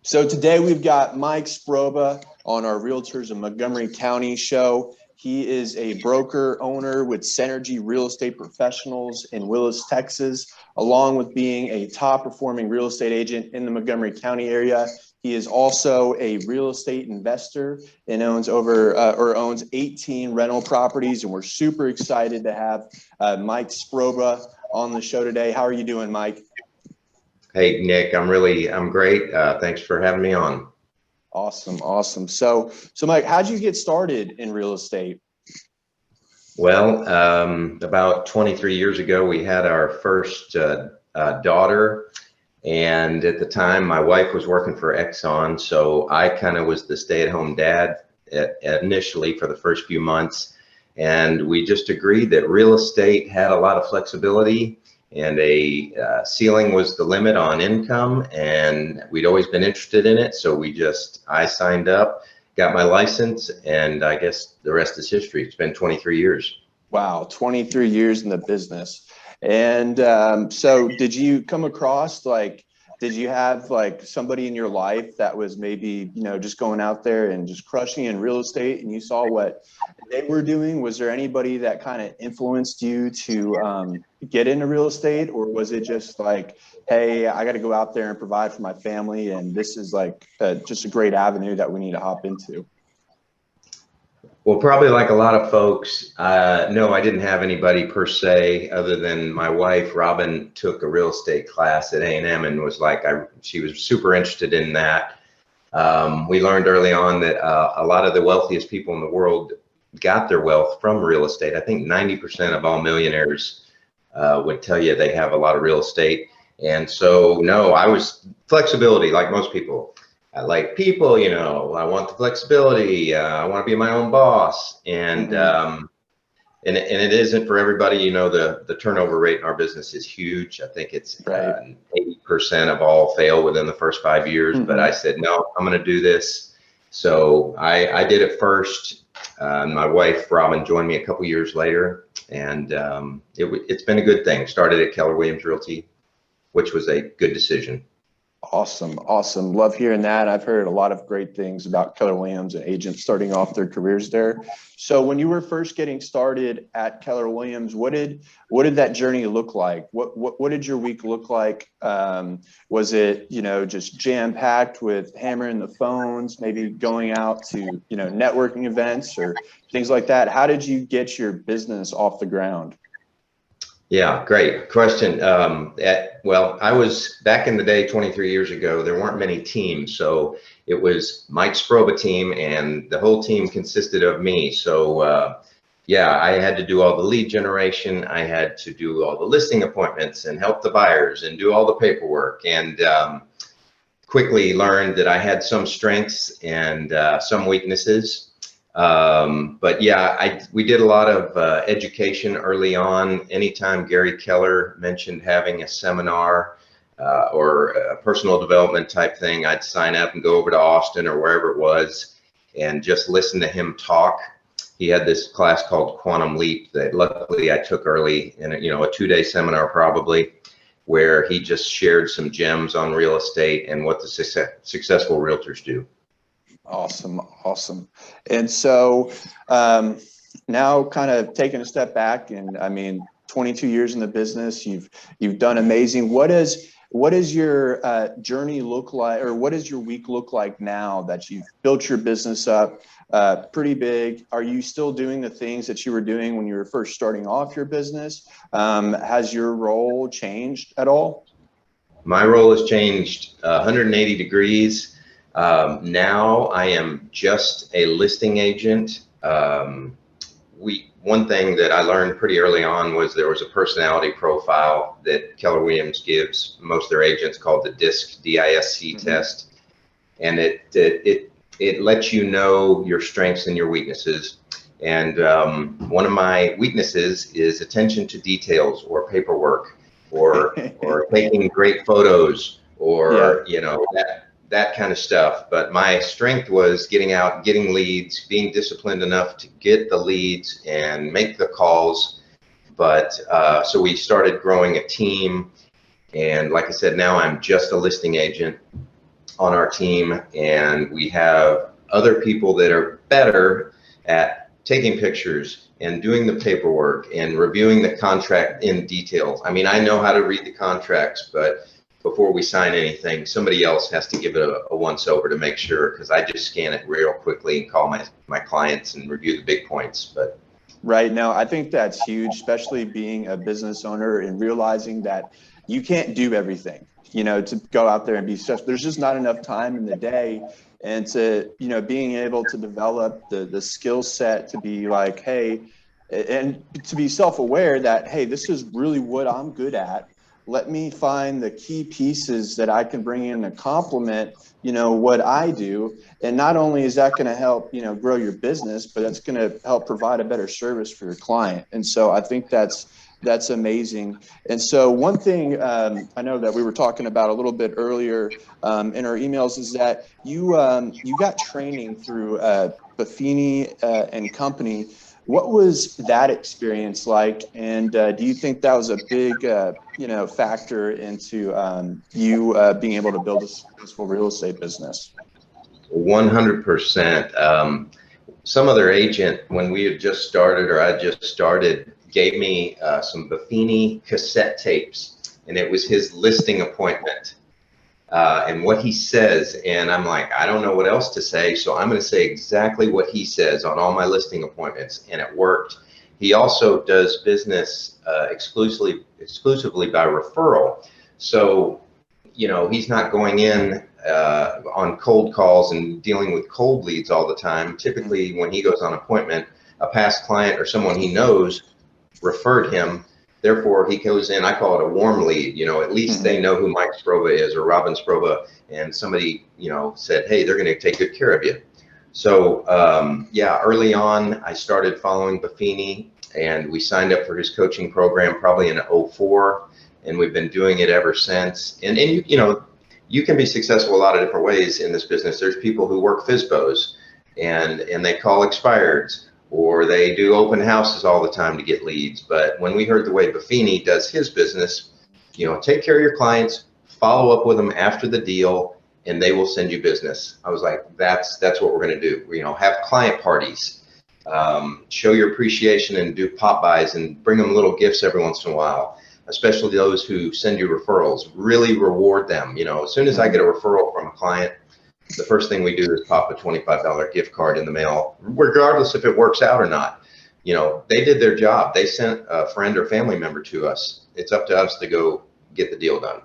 So today we've got Mike Sproba on our Realtors of Montgomery County show. He is a broker owner with Synergy Real Estate Professionals in Willis, Texas, along with being a top performing real estate agent in the Montgomery County area. He is also a real estate investor and owns 18 rental properties. And we're super excited to have Mike Sproba on the show today. How are you doing, Mike? Hey, Nick, I'm great. Thanks for having me on. Awesome. So Mike, how'd you get started in real estate? Well, about 23 years ago, we had our first daughter. And at the time, my wife was working for Exxon. So I kind of was the stay-at-home dad initially for the first few months. And we just agreed that real estate had a lot of flexibility, and a ceiling was the limit on income, and we'd always been interested in it. So I signed up, got my license, and I guess the rest is history. It's been 23 years. Wow, 23 years in the business. And so did you come across, did you have somebody in your life that was maybe, just going out there and just crushing in real estate, and you saw what they were doing? Was there anybody that kind of influenced you to get into real estate, or was it just hey, I got to go out there and provide for my family, and this is just a great avenue that we need to hop into? Well, probably like a lot of folks, no, I didn't have anybody per se, other than my wife. Robin took a real estate class at A&M and was she was super interested in that. We learned early on that a lot of the wealthiest people in the world got their wealth from real estate. I think 90% of all millionaires would tell you they have a lot of real estate. And so, no, I was flexibility like most people. I like people, I want the flexibility. I want to be my own boss. And and it isn't for everybody. The turnover rate in our business is huge. I think it's 80% of all fail within the first 5 years. But I said, no, I'm going to do this. So I did it first. My wife, Robin, joined me a couple years later. And it's been a good thing. Started at Keller Williams Realty, which was a good decision. Awesome. Love hearing that. I've heard a lot of great things about Keller Williams and agents starting off their careers there. So when you were first getting started at Keller Williams, what did that journey look like? What did your week look like? Was it, just jam-packed with hammering the phones, maybe going out to, networking events or things like that? How did you get your business off the ground? Yeah, great question. Well, I was back in the day, 23 years ago, there weren't many teams. So it was Mike Sproba team, and the whole team consisted of me. So yeah, I had to do all the lead generation. I had to do all the listing appointments and help the buyers and do all the paperwork, and quickly learned that I had some strengths and some weaknesses. But yeah, we did a lot of education early on. Anytime Gary Keller mentioned having a seminar or a personal development type thing, I'd sign up and go over to Austin or wherever it was and just listen to him talk. He had this class called Quantum Leap that luckily I took early in a 2-day seminar probably, where he just shared some gems on real estate and what the successful realtors do. Awesome. And so now kind of taking a step back, and 22 years in the business, you've done amazing. What does your journey look like, or what does your week look like now that you've built your business up pretty big? Are you still doing the things that you were doing when you were first starting off your business? Has your role changed at all? My role has changed 180 degrees. Now I am just a listing agent. One thing that I learned pretty early on was there was a personality profile that Keller Williams gives most of their agents called the DISC, D-I-S-C test. And it lets you know your strengths and your weaknesses. And one of my weaknesses is attention to details or paperwork or taking great photos or, that kind of stuff. But my strength was getting out, getting leads, being disciplined enough to get the leads and make the calls. But so we started growing a team. And like I said, now I'm just a listing agent. on our team, and we have other people that are better at taking pictures and doing the paperwork and reviewing the contract in detail. I mean, I know how to read the contracts, but before we sign anything, somebody else has to give it a once over to make sure, because I just scan it real quickly and call my clients and review the big points. But right now, I think that's huge, especially being a business owner and realizing that you can't do everything, to go out there and be such, there's just not enough time in the day. And to, being able to develop the skill set to be like, hey, and to be self-aware that, hey, this is really what I'm good at. Let me find the key pieces that I can bring in to complement, what I do. And not only is that going to help, grow your business, but that's going to help provide a better service for your client. And so I think that's amazing. And so one thing I know that we were talking about a little bit earlier in our emails is that you got training through Buffini and Company. What was that experience like? And do you think that was a big, factor into you being able to build a successful real estate business? 100%. Some other agent, when we had just started, or I just started, gave me some Buffini cassette tapes, and it was his listing appointment and what he says. And I'm like, I don't know what else to say, so I'm going to say exactly what he says on all my listing appointments, and it worked. He also does business exclusively by referral. So, he's not going in on cold calls and dealing with cold leads all the time. Typically, when he goes on appointment, a past client or someone he knows referred him. Therefore, he goes in, I call it a warm lead. At least they know who Mike Sproba is or Robin Sproba, and somebody, said, hey, they're going to take good care of you. So, yeah, early on, I started following Buffini, and we signed up for his coaching program probably in '04, and we've been doing it ever since. And you can be successful a lot of different ways in this business. There's people who work FSBOs, and they call expireds, or they do open houses all the time to get leads. But when we heard the way Buffini does his business, take care of your clients, follow up with them after the deal, and they will send you business. I was like, that's what we're going to do. Have client parties, show your appreciation and do pop buys and bring them little gifts every once in a while, especially those who send you referrals. Really reward them. As soon as I get a referral from a client, the first thing we do is pop a $25 gift card in the mail, regardless if it works out or not. They did their job. They sent a friend or family member to us. It's up to us to go get the deal done.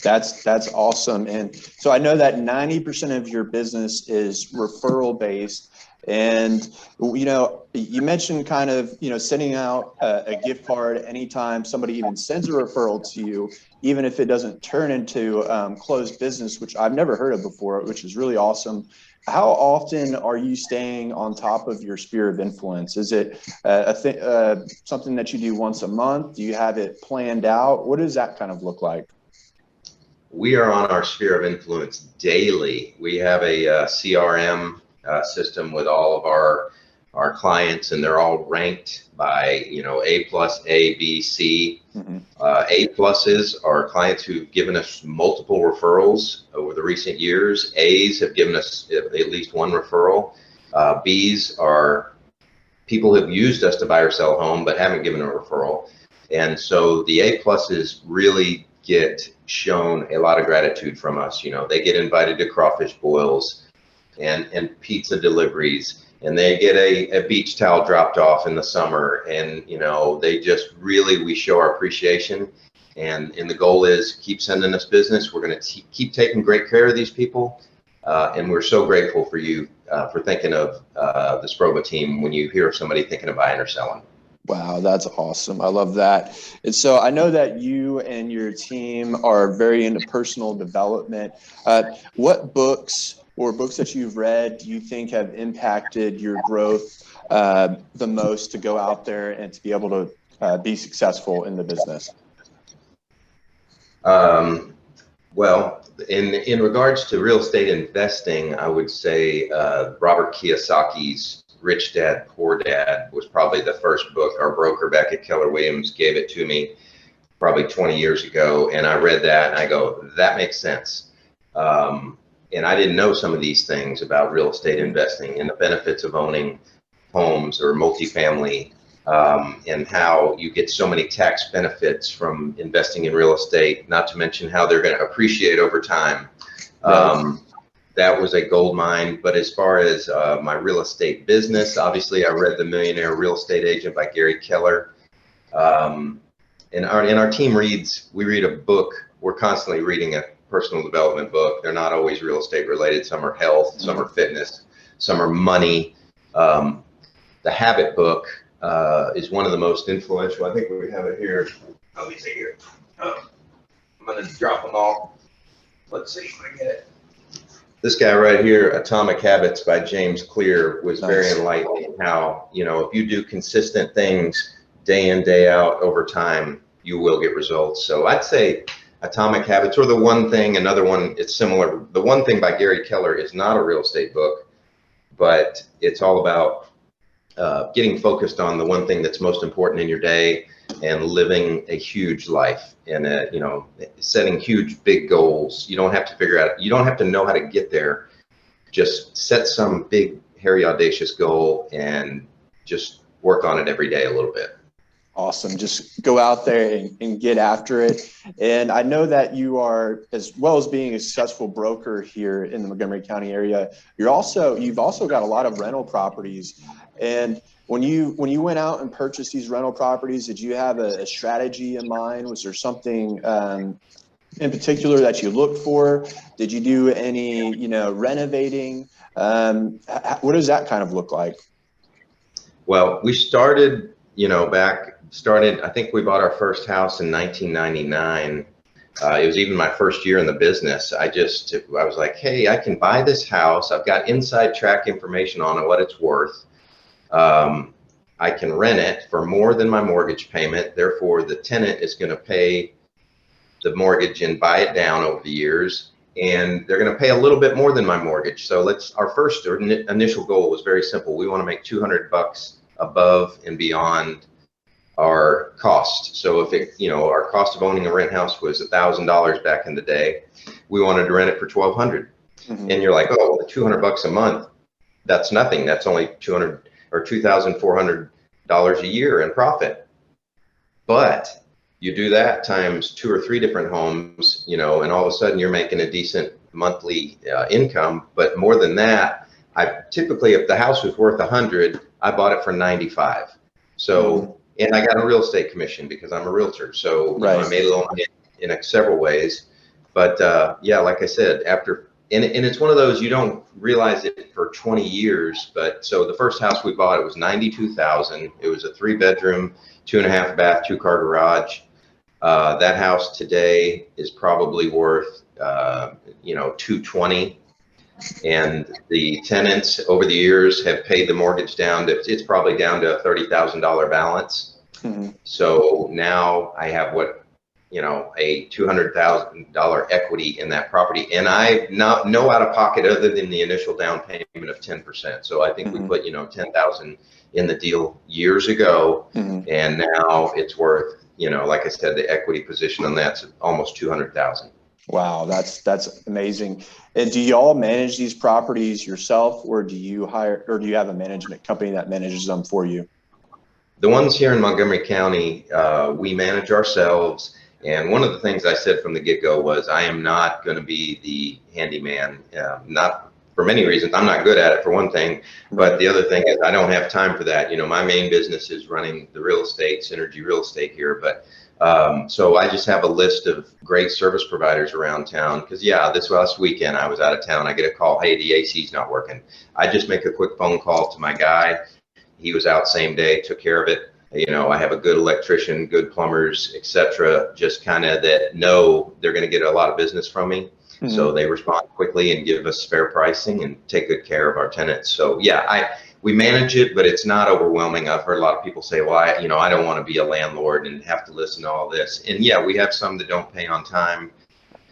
That's awesome. And so I know that 90% of your business is referral based. And, you mentioned kind of, sending out a gift card anytime somebody even sends a referral to you, even if it doesn't turn into closed business, which I've never heard of before, which is really awesome. How often are you staying on top of your sphere of influence? Is it something that you do once a month? Do you have it planned out? What does that kind of look like? We are on our sphere of influence daily. We have a CRM system with all of our clients, and they're all ranked by A+, A, B, C. A pluses are clients who've given us multiple referrals over the recent years. A's have given us at least one referral. B's are people who have used us to buy or sell a home but haven't given a referral. And so the A pluses really get shown a lot of gratitude from us. They get invited to crawfish boils and pizza deliveries, and they get a beach towel dropped off in the summer, and they just really, we show our appreciation, and the goal is keep sending us business. We're going to keep taking great care of these people, and we're so grateful for you for thinking of the Sproba team when you hear of somebody thinking of buying or selling. Wow, that's awesome. I love that. And so I know that you and your team are very into personal development. What books or books that you've read do you think have impacted your growth the most to go out there and to be able to be successful in the business? Well, in regards to real estate investing, I would say Robert Kiyosaki's Rich Dad, Poor Dad was probably the first book. Our broker back at Keller Williams gave it to me probably 20 years ago, and I read that and I go, that makes sense. And I didn't know some of these things about real estate investing and the benefits of owning homes or multifamily, and how you get so many tax benefits from investing in real estate, not to mention how they're going to appreciate over time. Right. That was a gold mine. But as far as my real estate business, obviously I read The Millionaire Real Estate Agent by Gary Keller. And our team we read a book. We're constantly reading a personal development book. They're not always real estate related. Some are health, some are fitness, some are money. The Habit book is one of the most influential. I think we have it here. Let me see here. I'm going to drop them all. Let's see if I get it. This guy right here, Atomic Habits by James Clear, was very enlightening. How, if you do consistent things day in, day out over time, you will get results. So I'd say Atomic Habits, or The One Thing. Another one, it's similar. The One Thing by Gary Keller is not a real estate book, but it's all about getting focused on the one thing that's most important in your day and living a huge life, and setting huge big goals. You don't have to figure out, you don't have to know how to get there. Just set some big, hairy, audacious goal and just work on it every day a little bit. Awesome. Just go out there and get after it. And I know that you are, as well as being a successful broker here in the Montgomery County area, you've also got a lot of rental properties. And when you went out and purchased these rental properties, did you have a strategy in mind? Was there something in particular that you looked for? Did you do any, renovating? What does that kind of look like? Well, we started, I think we bought our first house in 1999. It was even my first year in the business. I was like, hey, I can buy this house. I've got inside track information on it, what it's worth. I can rent it for more than my mortgage payment. Therefore, the tenant is going to pay the mortgage and buy it down over the years, and they're going to pay a little bit more than my mortgage. So our first initial goal was very simple. We want to make $200 above and beyond our cost. So if our cost of owning a rent house was $1,000 back in the day, we wanted to rent it for $1,200. Mm-hmm. And you're like, oh, well, $200 a month, that's nothing. That's only $200 or $2,400 a year in profit. But you do that times 2 or 3 different homes, and all of a sudden you're making a decent monthly income. But more than that, I typically, if the house was worth 100, I bought it for 95. So, and I got a real estate commission because I'm a realtor. So I made a little money in several ways. But yeah, like I said, and it's one of those, you don't realize it for 20 years. But so the first house we bought, it was $92,000. It was a 3-bedroom, 2.5 bath, 2-car garage. That house today is probably worth, $220,000. And the tenants over the years have paid the mortgage down. It's probably down to a $30,000 balance. Mm-hmm. So now I have a $200,000 equity in that property, and I not no out of pocket other than the initial down payment of 10%. So I think we put $10,000 in the deal years ago, and now it's worth like I said, the equity position on that's almost $200,000. Wow, that's amazing. And do you all manage these properties yourself, or do you have a management company that manages them for you? The ones here in Montgomery County, we manage ourselves. And one of the things I said from the get-go was I am not going to be the handyman, not for many reasons. I'm not good at it, for one thing, but the other thing is I don't have time for that. My main business is running the real estate, Synergy Real Estate here, but so I just have a list of great service providers around town. Because this last weekend I was out of town. I get a call, hey, the AC's not working. I just make a quick phone call to my guy. He was out same day, took care of it. I have a good electrician, good plumbers, etc. Just kind of that know they're going to get a lot of business from me. Mm-hmm. So they respond quickly and give us fair pricing and take good care of our tenants. So we manage it, but it's not overwhelming. I've heard a lot of people say, well, I don't want to be a landlord and have to listen to all this. And we have some that don't pay on time.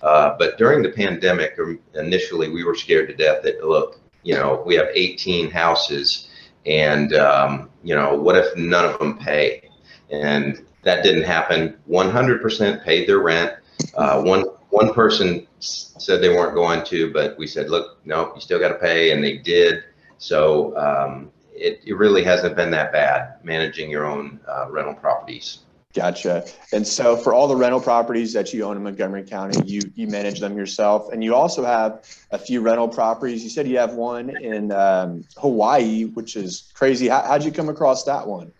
But during the pandemic, initially, we were scared to death that, look, we have 18 houses, and what if none of them pay? And that didn't happen. 100% paid their rent. One person said they weren't going to, but we said, look, no, you still got to pay, and they did. So it really hasn't been that bad managing your own rental properties. Gotcha. And so for all the rental properties that you own in Montgomery County, you manage them yourself, and you also have a few rental properties. You said you have one in Hawaii, which is crazy. How'd you come across that one?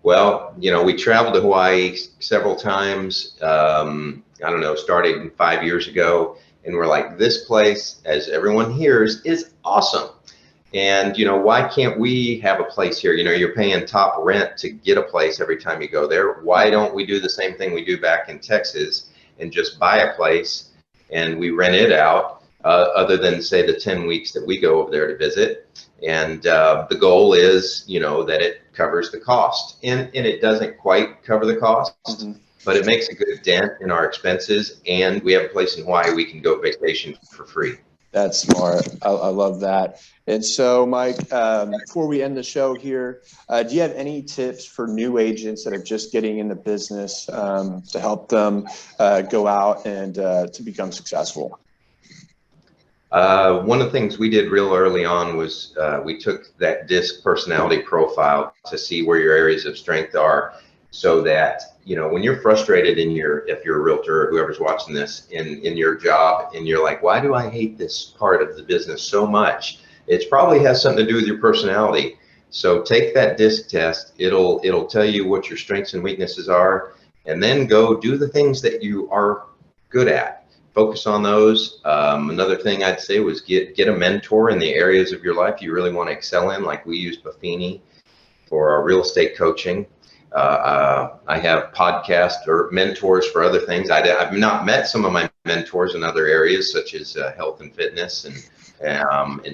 Well, you know, we traveled to Hawaii several times. I don't know, starting 5 years ago, and we're like, this place, as everyone hears, is awesome. And, you know, why can't we have a place here? You know, you're paying top rent to get a place every time you go there. Why don't we do the same thing we do back in Texas and just buy a place and we rent it out, other than say the 10 weeks that we go over there to visit. And the goal is, you know, that it covers the cost, and it doesn't quite cover the cost, but it makes a good dent in our expenses. And we have a place in Hawaii we can go vacation for free. That's smart. I love that. And so, Mike, before we end the show here, do you have any tips for new agents that are just getting in the business to help them go out and to become successful? One of the things we did real early on was we took that DISC personality profile to see where your areas of strength are, so that, you know, when you're frustrated in if you're a realtor or whoever's watching this in your job, and you're like, why do I hate this part of the business so much? It probably has something to do with your personality. So take that DISC test. It'll tell you what your strengths and weaknesses are, and then go do the things that you are good at. Focus on those. Another thing I'd say was get a mentor in the areas of your life you really want to excel in. Like we use Buffini for our real estate coaching. I have podcasts or mentors for other things. I've not met some of my mentors in other areas, such as health and fitness and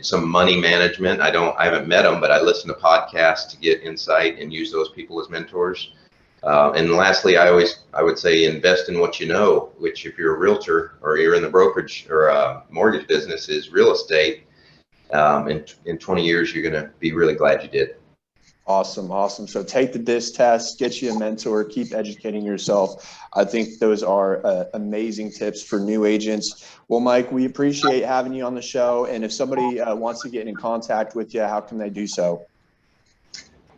some money management. I haven't met them, but I listen to podcasts to get insight and use those people as mentors. And lastly, I would say invest in what you know, which, if you're a realtor or you're in the brokerage or mortgage business, is real estate. In 20 years, you're going to be really glad you did. Awesome. Awesome. So take the DISC test, get you a mentor, keep educating yourself. I think those are amazing tips for new agents. Well, Mike, we appreciate having you on the show. And if somebody wants to get in contact with you, how can they do so?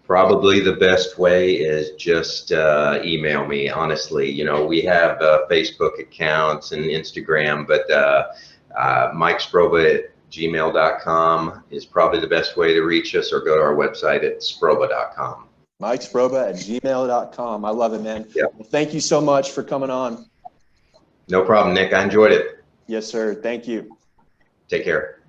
Probably the best way is just email me, honestly. You know, we have Facebook accounts and Instagram, but mikesproba@gmail.com is probably the best way to reach us, or go to our website at sproba.com. mikesproba@gmail.com. I love it, man. Yep. Well, thank you so much for coming on. No problem, Nick. I enjoyed it. Yes, sir. Thank you. Take care.